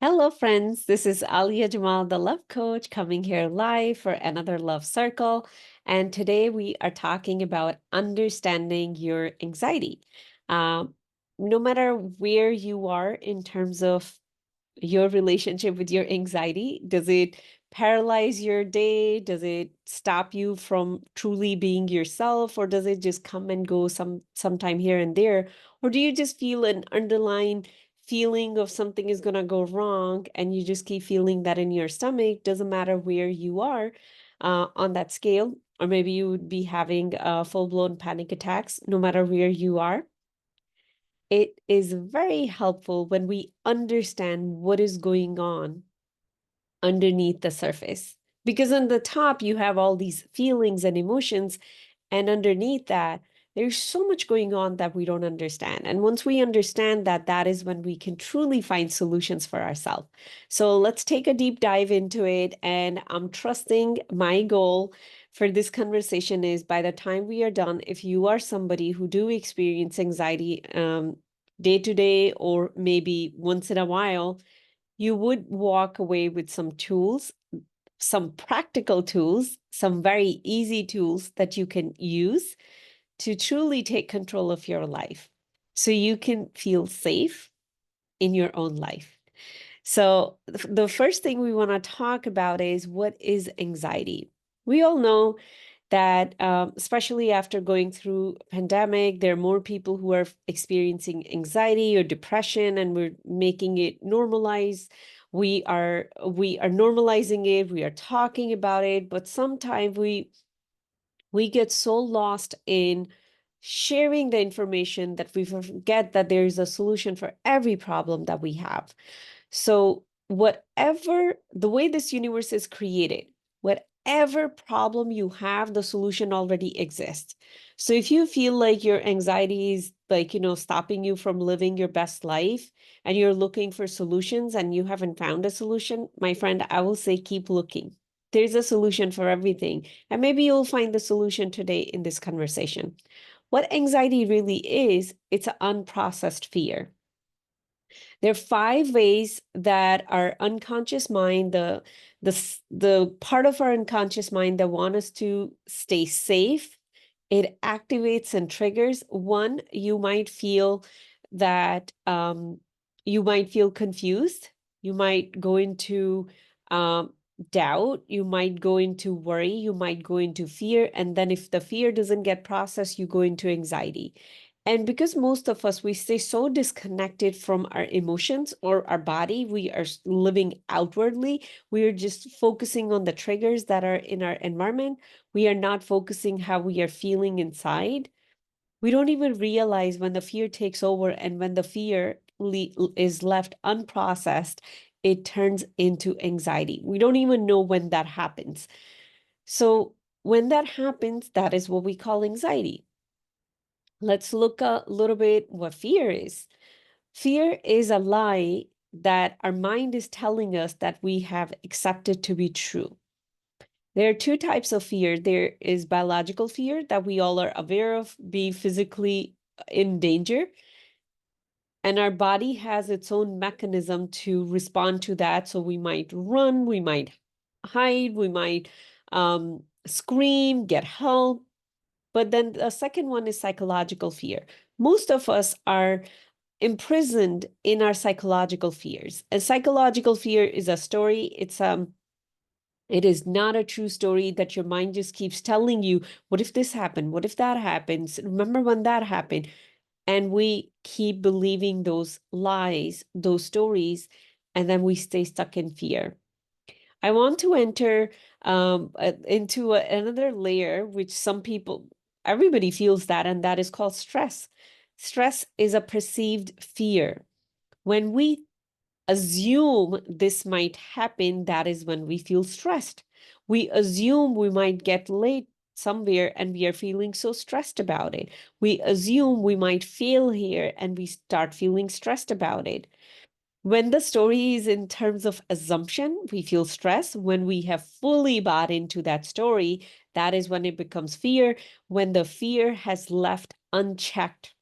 Hello, friends. This is Alia Jamal, the love coach, coming here live for another love circle. And today we are talking about understanding your anxiety. Um, no matter where you are in terms of your relationship with your anxiety, does it paralyze your day? Does it stop you from truly being yourself, or does it just come and go sometime here and there? Or do you just feel an underlying feeling of something is going to go wrong and you just keep feeling that in your stomach? Doesn't matter where you are on that scale, or maybe you would be having full-blown panic attacks no matter where you are. It is very helpful when we understand what is going on underneath the surface. Because on the top, you have all these feelings and emotions, and underneath that, there's so much going on that we don't understand. And once we understand that, that is when we can truly find solutions for ourselves. So let's take a deep dive into it. And I'm trusting my goal for this conversation is by the time we are done, if you are somebody who do experience anxiety day to day or maybe once in a while, you would walk away with some tools, some practical tools, some very easy tools that you can use to truly take control of your life so you can feel safe in your own life. So, the first thing we want to talk about is what is anxiety? We all know that especially after going through pandemic, there are more people who are experiencing anxiety or depression, and we're making it normalized. We are normalizing it, we are talking about it, but sometimes we get so lost in sharing the information that we forget that there is a solution for every problem that we have. So, whatever the way this universe is created, whatever problem you have, the solution already exists. So, if you feel like your anxiety is stopping you from living your best life and you're looking for solutions and you haven't found a solution, my friend, I will say keep looking. There's a solution for everything. And maybe you'll find the solution today in this conversation. What anxiety really is, it's an unprocessed fear. There are five ways that our unconscious mind, the part of our unconscious mind that want us to stay safe, it activates and triggers. One, you might feel that you might feel confused. You might go into um, doubt. You might go into worry. You might go into fear. And then if the fear doesn't get processed, you go into anxiety. And because most of us, we stay so disconnected from our emotions or our body, we are living outwardly. We are just focusing on the triggers that are in our environment. We are not focusing how we are feeling inside. We don't even realize when the fear takes over, and when the fear is left unprocessed, it turns into anxiety. We don't even know when that happens. So when that happens, that is what we call anxiety. Let's look a little bit what fear is. Fear is a lie that our mind is telling us that we have accepted to be true. There are two types of fear. There is biological fear that we all are aware of, be physically in danger. And our body has its own mechanism to respond to that. So we might run, we might hide, we might scream, get help. But then the second one is psychological fear. Most of us are imprisoned in our psychological fears. A psychological fear is a story. It is not a true story that your mind just keeps telling you, what if this happened? What if that happens? Remember when that happened? And we keep believing those lies, those stories, and then we stay stuck in fear. I want to enter into another layer, which everybody feels that, and that is called stress. Stress is a perceived fear. When we assume this might happen, that is when we feel stressed. We assume we might get late somewhere and we are feeling so stressed about it. We assume we might fail here and we start feeling stressed about it. When the story is in terms of assumption, we feel stress. When we have fully bought into that story, that is when it becomes fear, when the fear has left unchecked.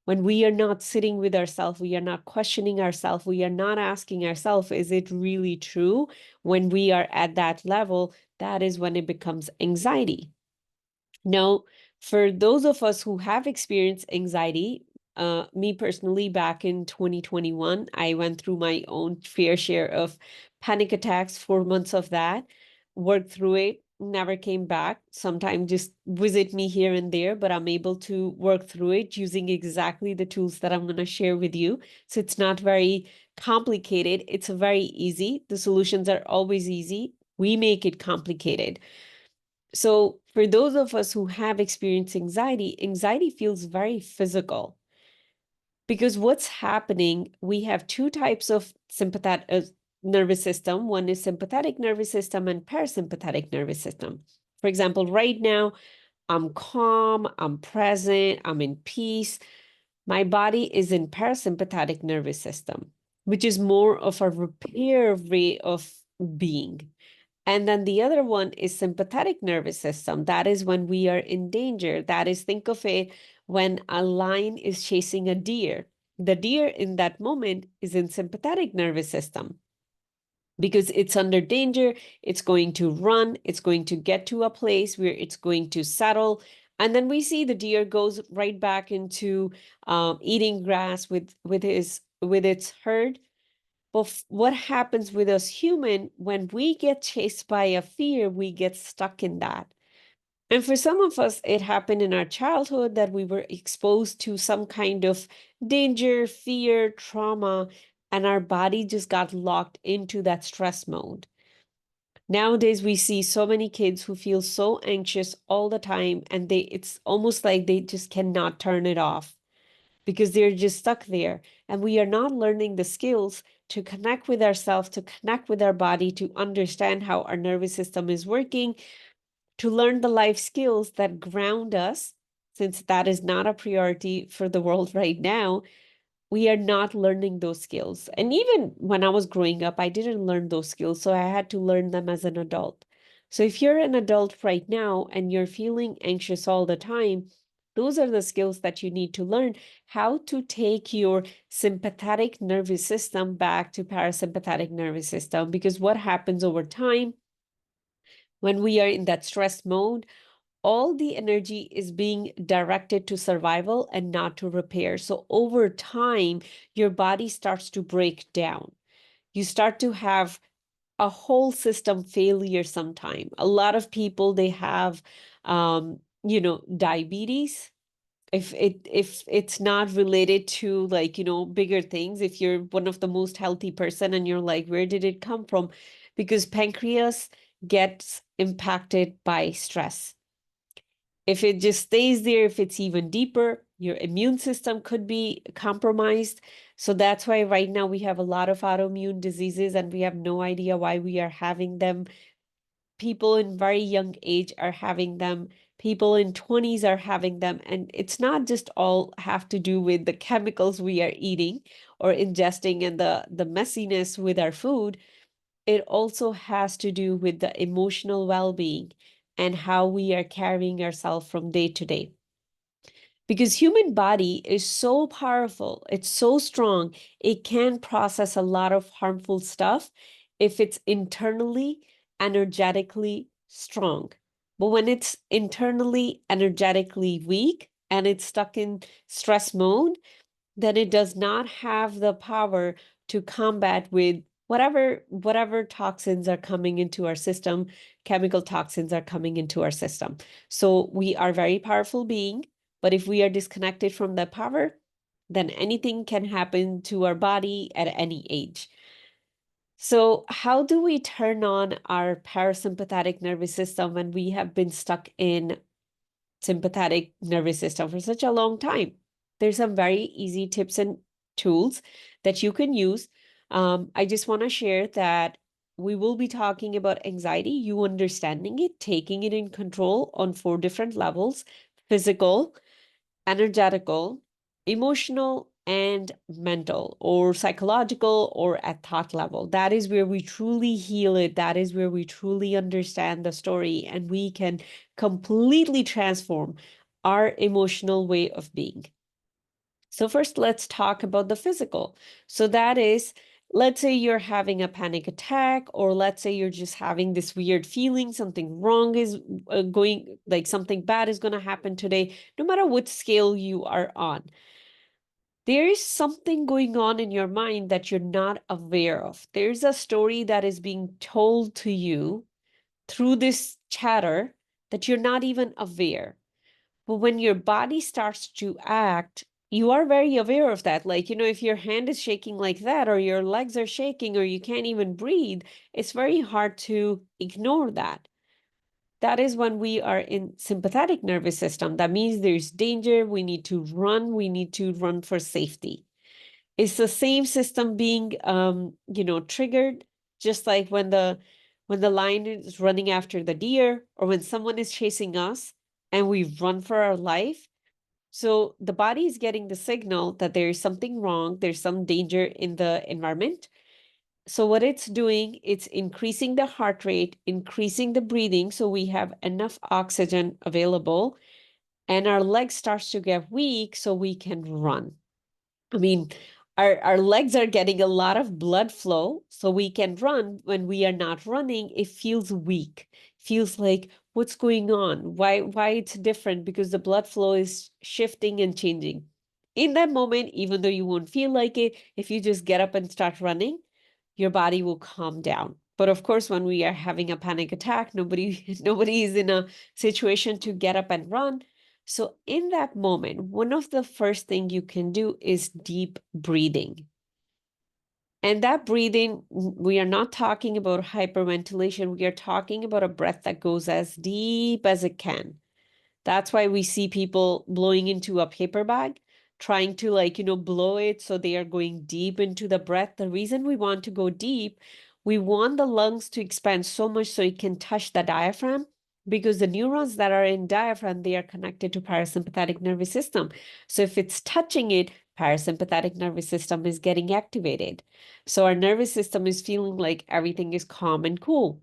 When we are not sitting with ourselves, we are not questioning ourselves, we are not asking ourselves, is it really true? When we are at that level, that is when it becomes anxiety. Now, for those of us who have experienced anxiety, me personally, back in 2021, I went through my own fair share of panic attacks, 4 months of that, worked through it, never came back. Sometimes just visit me here and there, but I'm able to work through it using exactly the tools that I'm going to share with you. So it's not very complicated. It's very easy. The solutions are always easy. We make it complicated. So, for those of us who have experienced anxiety, anxiety feels very physical because what's happening, we have two types of sympathetic nervous system. One is sympathetic nervous system and parasympathetic nervous system. For example, right now, I'm calm, I'm present, I'm in peace. My body is in parasympathetic nervous system, which is more of a repair way of being. And then the other one is sympathetic nervous system. That is when we are in danger. That is, think of it when a lion is chasing a deer. The deer in that moment is in sympathetic nervous system because it's under danger. It's going to run. It's going to get to a place where it's going to settle. And then we see the deer goes right back into eating grass with its herd. But what happens with us human, when we get chased by a fear, we get stuck in that. And for some of us, it happened in our childhood that we were exposed to some kind of danger, fear, trauma, and our body just got locked into that stress mode. Nowadays, we see so many kids who feel so anxious all the time, and it's almost like they just cannot turn it off because they're just stuck there. And we are not learning the skills to connect with ourselves, to connect with our body, to understand how our nervous system is working, to learn the life skills that ground us, since that is not a priority for the world right now. We are not learning those skills. And even when I was growing up, I didn't learn those skills. So I had to learn them as an adult. So if you're an adult right now and you're feeling anxious all the time, those are the skills that you need to learn how to take your sympathetic nervous system back to parasympathetic nervous system. Because what happens over time when we are in that stress mode, all the energy is being directed to survival and not to repair. So over time, your body starts to break down. You start to have a whole system failure sometime. A lot of people, they have, diabetes. If it's not related to, like, bigger things, if you're one of the most healthy person and you're like, where did it come from? Because pancreas gets impacted by stress. If it just stays there, if it's even deeper, your immune system could be compromised. So that's why right now we have a lot of autoimmune diseases and we have no idea why we are having them. People in very young age are having them. People in 20s are having them. And it's not just all have to do with the chemicals we are eating or ingesting and the messiness with our food. It also has to do with the emotional well-being and how we are carrying ourselves from day to day. Because human body is so powerful, it's so strong, it can process a lot of harmful stuff if it's internally energetically strong. But when it's internally energetically weak and it's stuck in stress mode, then it does not have the power to combat with whatever toxins are coming into our system. Chemical toxins are coming into our system. So we are very powerful being, but if we are disconnected from that power, then anything can happen to our body at any age. So how do we turn on our parasympathetic nervous system when we have been stuck in sympathetic nervous system for such a long time? There's some very easy tips and tools that you can use. I just want to share that we will be talking about anxiety, you understanding it, taking it in control on 4 different levels: physical, energetical, emotional, and mental, or psychological, or at thought level. That is where we truly heal it. That is where we truly understand the story, and we can completely transform our emotional way of being. So first, let's talk about the physical. So that is, let's say you're having a panic attack, or let's say you're just having this weird feeling, something wrong is going, like something bad is going to happen today, no matter what scale you are on. There is something going on in your mind that you're not aware of. There's a story that is being told to you through this chatter that you're not even aware. But when your body starts to act, you are very aware of that. Like, if your hand is shaking like that, or your legs are shaking, or you can't even breathe, it's very hard to ignore that. That is when we are in sympathetic nervous system. That means there's danger. We need to run. We need to run for safety. It's the same system being, triggered, just like when the lion is running after the deer, or when someone is chasing us and we run for our life. So the body is getting the signal that there is something wrong, there's some danger in the environment. So what it's doing, it's increasing the heart rate, increasing the breathing, so we have enough oxygen available, and our legs starts to get weak so we can run. I mean, our legs are getting a lot of blood flow, so we can run. When we are not running, it feels weak. Feels like, what's going on? Why it's different? Because the blood flow is shifting and changing. In that moment, even though you won't feel like it, if you just get up and start running, your body will calm down. But of course, when we are having a panic attack, nobody is in a situation to get up and run. So in that moment, one of the first thing you can do is deep breathing. And that breathing, we are not talking about hyperventilation. We are talking about a breath that goes as deep as it can. That's why we see people blowing into a paper bag, trying to blow it so they are going deep into the breath. The reason we want to go deep, we want the lungs to expand so much so it can touch the diaphragm, because the neurons that are in diaphragm, they are connected to parasympathetic nervous system. So if it's touching it, parasympathetic nervous system is getting activated. So our nervous system is feeling like everything is calm and cool.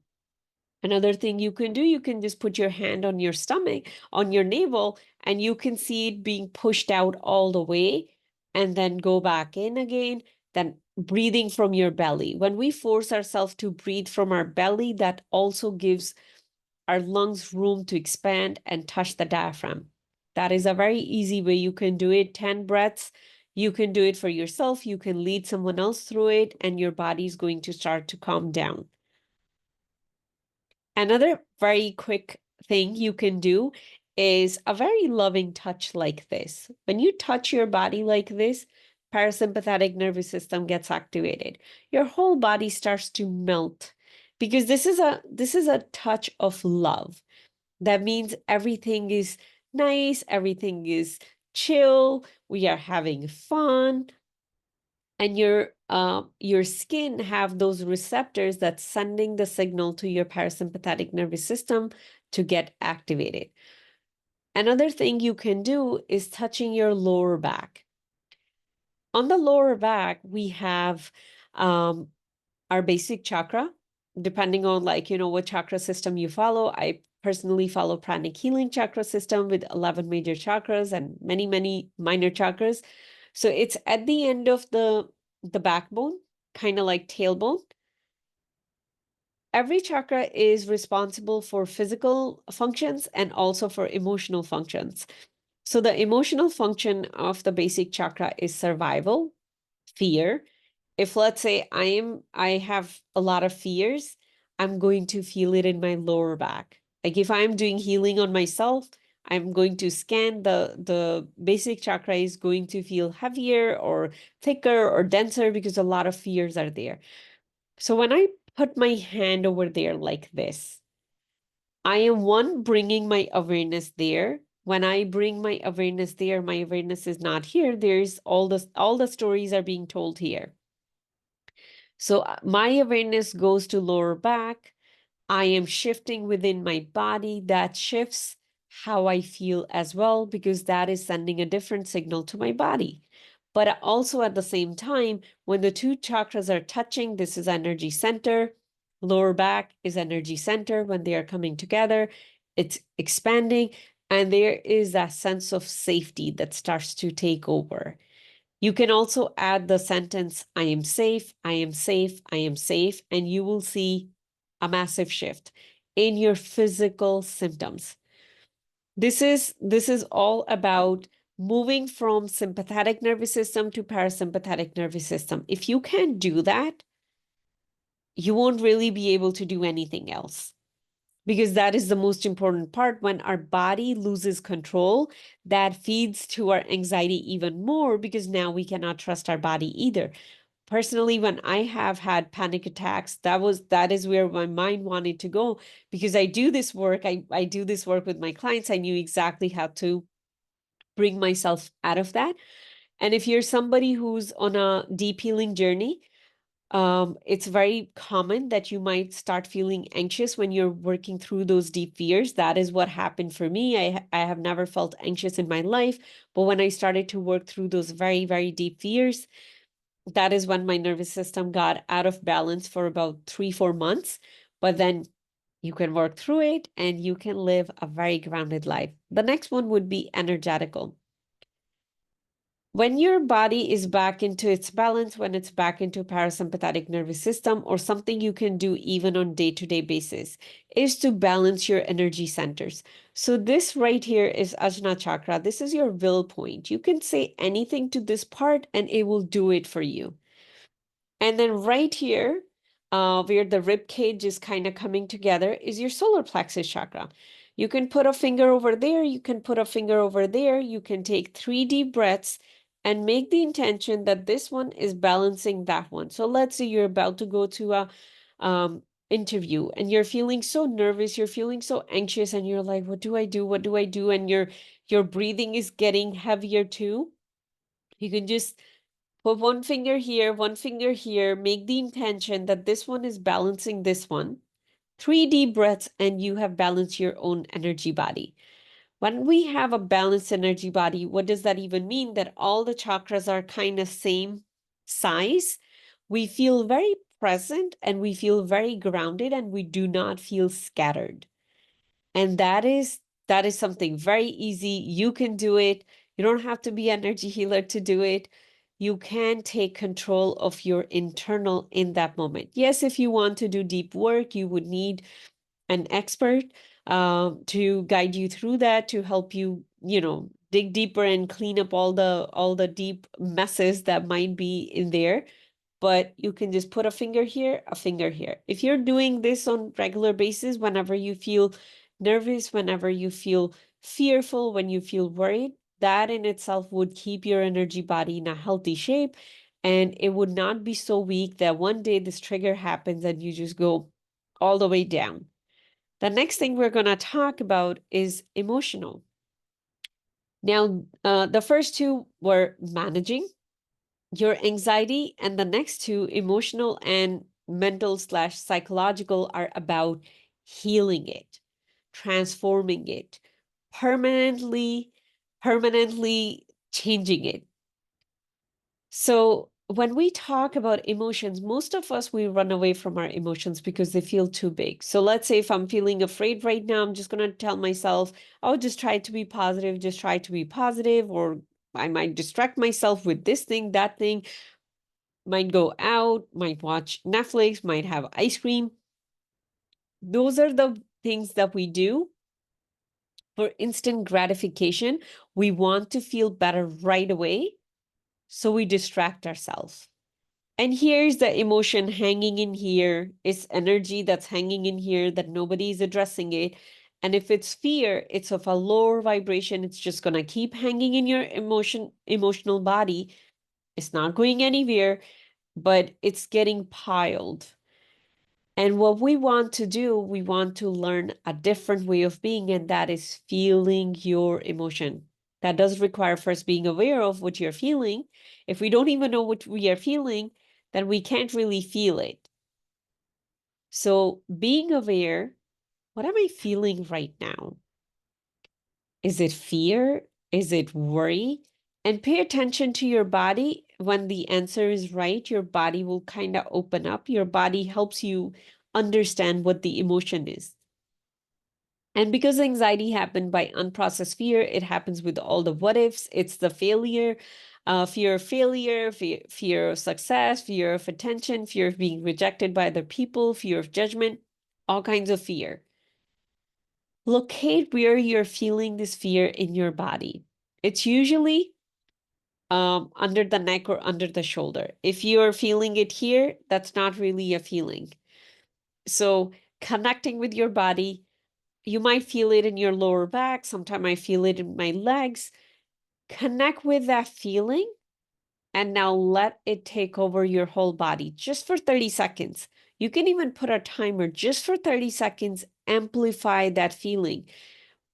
Another thing you can do, you can just put your hand on your stomach, on your navel, and you can see it being pushed out all the way and then go back in again, then breathing from your belly. When we force ourselves to breathe from our belly, that also gives our lungs room to expand and touch the diaphragm. That is a very easy way you can do it. 10 breaths. You can do it for yourself. You can lead someone else through it, and your body is going to start to calm down. Another very quick thing you can do is a very loving touch like this. When you touch your body like this, parasympathetic nervous system gets activated. Your whole body starts to melt, because this is a touch of love. That means everything is nice, everything is chill, we are having fun, and your skin have those receptors that's sending the signal to your parasympathetic nervous system to get activated. Another thing you can do is touching your lower back. On the lower back, we have our basic chakra, depending on what chakra system you follow. I personally follow pranic healing chakra system with 11 major chakras and many, many minor chakras. So it's at the end of the backbone, kind of like tailbone. Every chakra is responsible for physical functions and also for emotional functions. So the emotional function of the basic chakra is survival, fear. If let's say I have a lot of fears, I'm going to feel it in my lower back. Like if I'm doing healing on myself, I'm going to scan the basic chakra is going to feel heavier or thicker or denser because a lot of fears are there. So when I put my hand over there like this, I am bringing my awareness there. When I bring my awareness there, my awareness is not here. There's all the stories are being told here. So my awareness goes to lower back. I am shifting within my body. That shifts how I feel as well, because that is sending a different signal to my body. But also at the same time, when the two chakras are touching, this is energy center. Lower back is energy center. When they are coming together, it's expanding. And there is that sense of safety that starts to take over. You can also add the sentence, I am safe, I am safe, I am safe, and you will see a massive shift in your physical symptoms. This is all about moving from sympathetic nervous system to parasympathetic nervous system. If you can't do that, you won't really be able to do anything else. Because that is the most important part. When our body loses control, that feeds to our anxiety even more because now we cannot trust our body either. Personally, when I have had panic attacks, that is where my mind wanted to go because I do this work. I do this work with my clients. I knew exactly how to bring myself out of that. And if you're somebody who's on a deep healing journey, it's very common that you might start feeling anxious when you're working through those deep fears. That is what happened for me. I have never felt anxious in my life, but when I started to work through those very, very deep fears, that is when my nervous system got out of balance for about 3, 4 months. But then you can work through it and you can live a very grounded life. The next one would be energetical. When your body is back into its balance, when it's back into parasympathetic nervous system, or something you can do even on day-to-day basis, is to balance your energy centers. So this right here is Ajna Chakra. This is your will point. You can say anything to this part and it will do it for you. And then right here, where the rib cage is kind of coming together, is your solar plexus chakra. You can put a finger over there. You can put a finger over there. You can take 3 deep breaths and make the intention that this one is balancing that one. So let's say you're about to go to a interview and you're feeling so nervous, you're feeling so anxious, and you're like, what do I do? What do I do? And your breathing is getting heavier too. You can just put one finger here, make the intention that this one is balancing this one. 3 deep breaths, and you have balanced your own energy body. When we have a balanced energy body, what does that even mean? That all the chakras are kind of same size. We feel very present and we feel very grounded and we do not feel scattered. And that is something very easy. You can do it. You don't have to be an energy healer to do it. You can take control of your internal in that moment. Yes, if you want to do deep work, you would need an expert to guide you through that, to help you, dig deeper and clean up all the deep messes that might be in there. But you can just put a finger here, a finger here. If you're doing this on regular basis, whenever you feel nervous, whenever you feel fearful, when you feel worried, that in itself would keep your energy body in a healthy shape. And it would not be so weak that one day this trigger happens and you just go all the way down. The next thing we're going to talk about is emotional. Now, the first two were managing your anxiety, and the next two, emotional and mental/psychological, are about healing it, transforming it, permanently, permanently changing it. So when we talk about emotions, most of us, we run away from our emotions because they feel too big. So let's say if I'm feeling afraid right now, I'm just going to tell myself, oh, just try to be positive, just try to be positive, or I might distract myself with this thing, that thing, might go out, might watch Netflix, might have ice cream. Those are the things that we do for instant gratification. We want to feel better right away, so we distract ourselves. And here's the emotion hanging in here. It's energy that's hanging in here that nobody's addressing it. And if it's fear, it's of a lower vibration. It's just going to keep hanging in your emotional body. It's not going anywhere, but it's getting piled. And what we want to do, we want to learn a different way of being, and that is feeling your emotion. That does require first being aware of what you're feeling. If we don't even know what we are feeling, then we can't really feel it. So being aware, what am I feeling right now? Is it fear? Is it worry? And pay attention to your body. When the answer is right, your body will kind of open up. Your body helps you understand what the emotion is. And because anxiety happened by unprocessed fear, it happens with all the what ifs. It's the failure. Fear of failure, fear of success, fear of attention, fear of being rejected by other people, fear of judgment, all kinds of fear. Locate where you're feeling this fear in your body. It's usually under the neck or under the shoulder. If you're feeling it here, that's not really a feeling. So connecting with your body, you might feel it in your lower back. Sometimes I feel it in my legs. Connect with that feeling and now let it take over your whole body just for 30 seconds. You can even put a timer just for 30 seconds, amplify that feeling.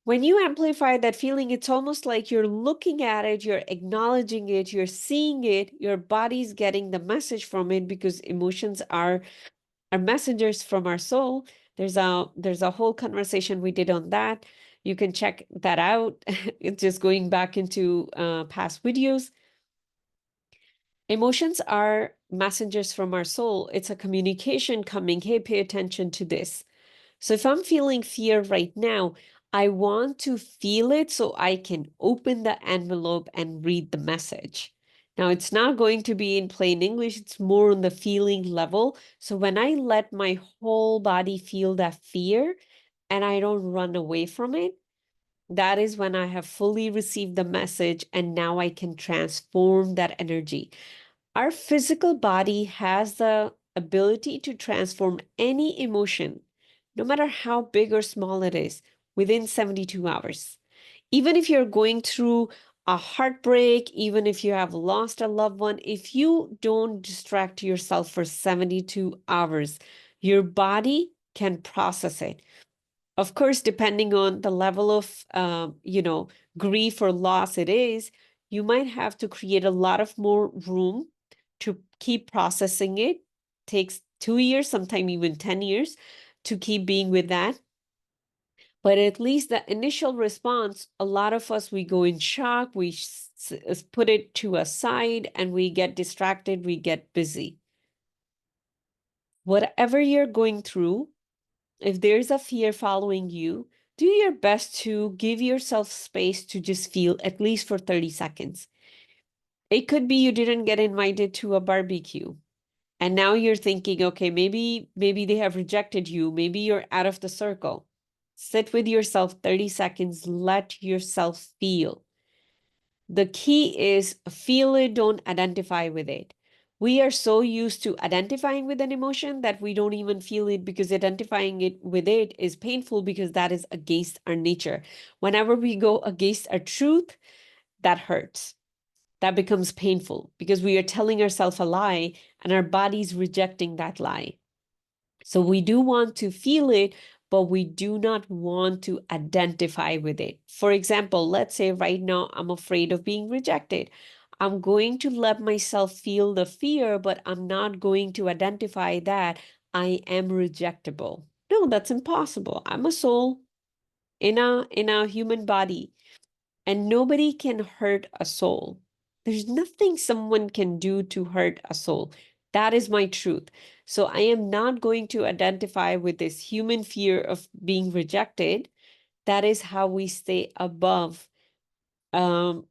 When you amplify that feeling, it's almost like you're looking at it, you're acknowledging it, you're seeing it, your body's getting the message from it because emotions are messengers from our soul. There's a whole conversation we did on that. You can check that out. It's just going back into past videos. Emotions are messengers from our soul. It's a communication coming, hey, pay attention to this. So if I'm feeling fear right now, I want to feel it so I can open the envelope and read the message. Now, it's not going to be in plain English, it's more on the feeling level. So when I let my whole body feel that fear and I don't run away from it, that is when I have fully received the message and now I can transform that energy. Our physical body has the ability to transform any emotion, no matter how big or small it is, within 72 hours. Even if you're going through a heartbreak, even if you have lost a loved one, if you don't distract yourself for 72 hours, your body can process it. Of course, depending on the level of, grief or loss it is, you might have to create a lot of more room to keep processing it. Takes 2 years, sometimes even 10 years to keep being with that. But at least the initial response, a lot of us, we go in shock, we put it to a side and we get distracted, we get busy. Whatever you're going through, if there's a fear following you, do your best to give yourself space to just feel at least for 30 seconds. It could be you didn't get invited to a barbecue and now you're thinking, okay, maybe they have rejected you, maybe you're out of the circle. Sit with yourself 30 seconds, let yourself feel. The key is feel it, don't identify with it. We are so used to identifying with an emotion that we don't even feel it because identifying it with it is painful because that is against our nature. Whenever we go against our truth, that hurts. That becomes painful because we are telling ourselves a lie and our body's rejecting that lie. So we do want to feel it, but we do not want to identify with it. For example, let's say right now I'm afraid of being rejected. I'm going to let myself feel the fear, but I'm not going to identify that I am rejectable. No, that's impossible. I'm a soul in a human body, and nobody can hurt a soul. There's nothing someone can do to hurt a soul. That is my truth. So I am not going to identify with this human fear of being rejected. That is how we stay above um,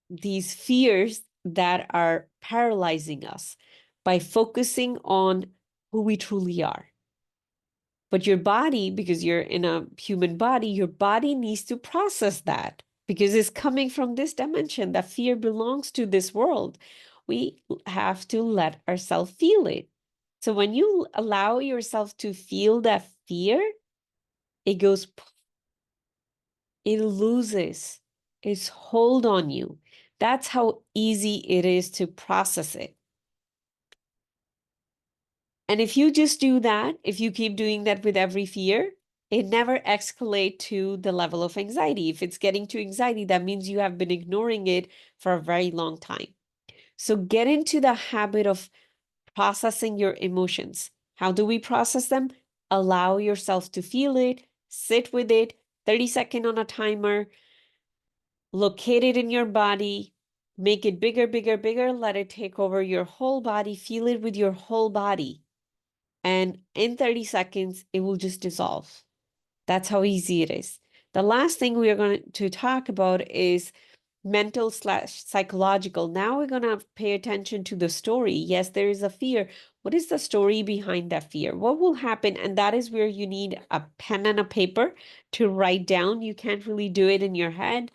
these fears that are paralyzing us by focusing on who we truly are. But your body, because you're in a human body, your body needs to process that because it's coming from this dimension. That fear belongs to this world. We have to let ourselves feel it. So when you allow yourself to feel that fear, it goes, it loses its hold on you. That's how easy it is to process it. And if you just do that, if you keep doing that with every fear, it never escalate to the level of anxiety. If it's getting to anxiety, that means you have been ignoring it for a very long time. So get into the habit of processing your emotions. How do we process them? Allow yourself to feel it, sit with it, 30-second on a timer, locate it in your body, make it bigger, bigger, bigger, let it take over your whole body, feel it with your whole body. And in 30 seconds, it will just dissolve. That's how easy it is. The last thing we are going to talk about is mental slash psychological. Now we're going to pay attention to the story. Yes, there is a fear. What is the story behind that fear? What will happen? And that is where you need a pen and a paper to write down. You can't really do it in your head.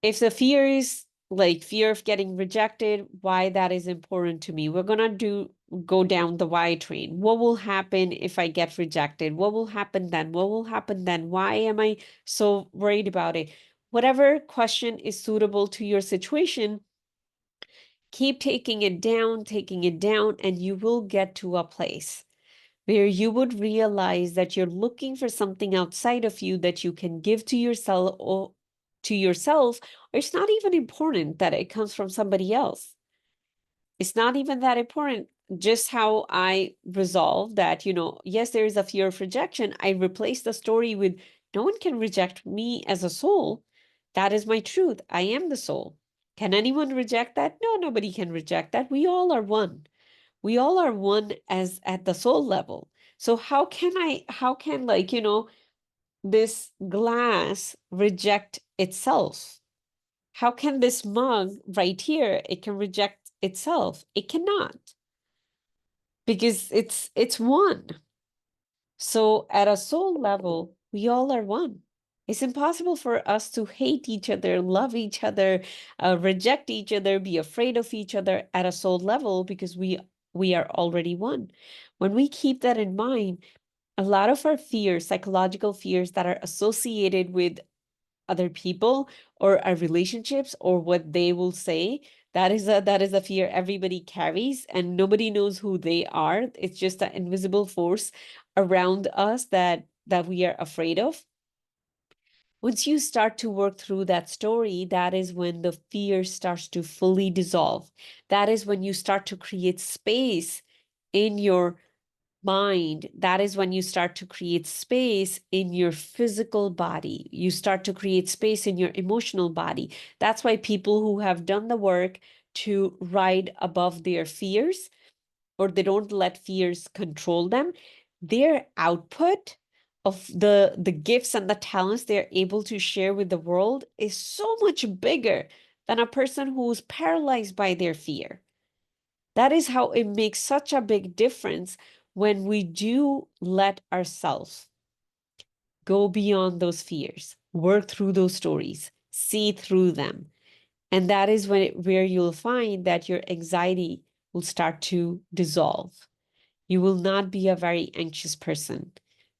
If the fear is like fear of getting rejected, why that is important to me. We're going to go down the why train. What will happen if I get rejected? What will happen then? What will happen then? Why am I so worried about it? Whatever question is suitable to your situation, keep taking it down, and you will get to a place where you would realize that you're looking for something outside of you that you can give to yourself, or it's not even important that it comes from somebody else. It's not even that important. Just how I resolve that, yes, there is a fear of rejection. I replace the story with no one can reject me as a soul. That is my truth. I am the soul. Can anyone reject that? No, nobody can reject that. We all are one. We all are one as at the soul level. So how can this glass reject itself? How can this mug right here, it can reject itself? It cannot, because it's one. So at a soul level, we all are one. It's impossible for us to hate each other, love each other, reject each other, be afraid of each other at a soul level, because we are already one. When we keep that in mind, a lot of our fears, psychological fears that are associated with other people or our relationships or what they will say, that is a fear everybody carries, and nobody knows who they are. It's just an invisible force around us that we are afraid of. Once you start to work through that story, that is when the fear starts to fully dissolve. That is when you start to create space in your mind. That is when you start to create space in your physical body. You start to create space in your emotional body. That's why people who have done the work to ride above their fears, or they don't let fears control them, their output of the gifts and the talents they're able to share with the world is so much bigger than a person who's paralyzed by their fear. That is how it makes such a big difference when we do let ourselves go beyond those fears, work through those stories, see through them. And that is where you'll find that your anxiety will start to dissolve. You will not be a very anxious person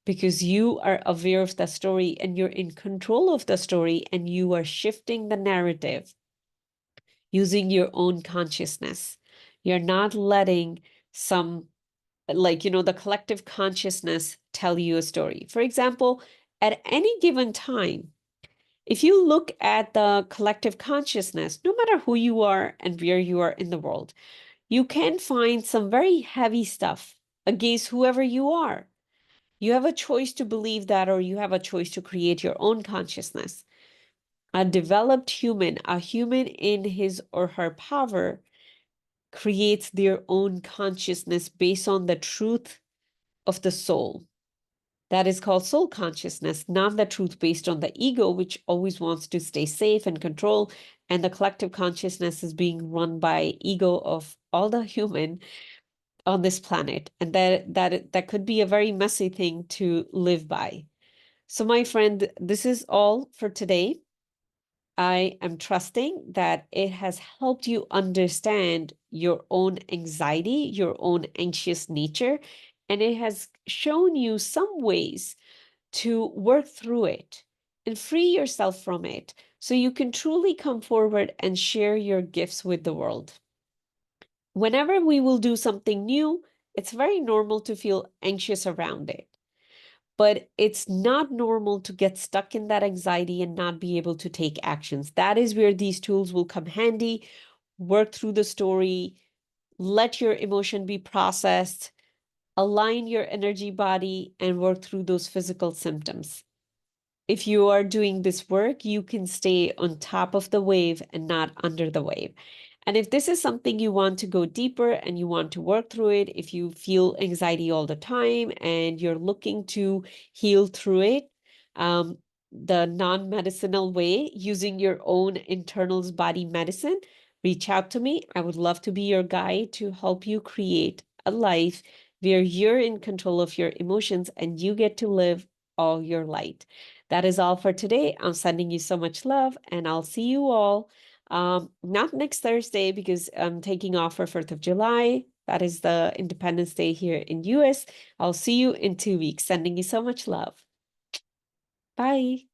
because you are aware of the story and you're in control of the story, and you are shifting the narrative using your own consciousness. You're not letting some, the collective consciousness tell you a story. For example, at any given time, if you look at the collective consciousness, no matter who you are and where you are in the world, you can find some very heavy stuff against whoever you are. You have a choice to believe that, or you have a choice to create your own consciousness. A developed human, a human in his or her power, creates their own consciousness based on the truth of the soul. That is called soul consciousness, not the truth based on the ego, which always wants to stay safe and control. And the collective consciousness is being run by ego of all the human on this planet. And that could be a very messy thing to live by. So, my friend, this is all for today. I am trusting that it has helped you understand your own anxiety, your own anxious nature, and it has shown you some ways to work through it and free yourself from it so you can truly come forward and share your gifts with the world. Whenever we will do something new, it's very normal to feel anxious around it. But it's not normal to get stuck in that anxiety and not be able to take actions. That is where these tools will come handy. Work through the story, let your emotion be processed, align your energy body, and work through those physical symptoms. If you are doing this work, you can stay on top of the wave and not under the wave. And if this is something you want to go deeper and you want to work through it, if you feel anxiety all the time and you're looking to heal through it, the non-medicinal way using your own internals body medicine, reach out to me. I would love to be your guide to help you create a life where you're in control of your emotions and you get to live all your light. That is all for today. I'm sending you so much love, and I'll see you all not next Thursday because I'm taking off for 4th of July. That is the Independence Day here in US. I'll see you in 2 weeks. Sending you so much love. Bye.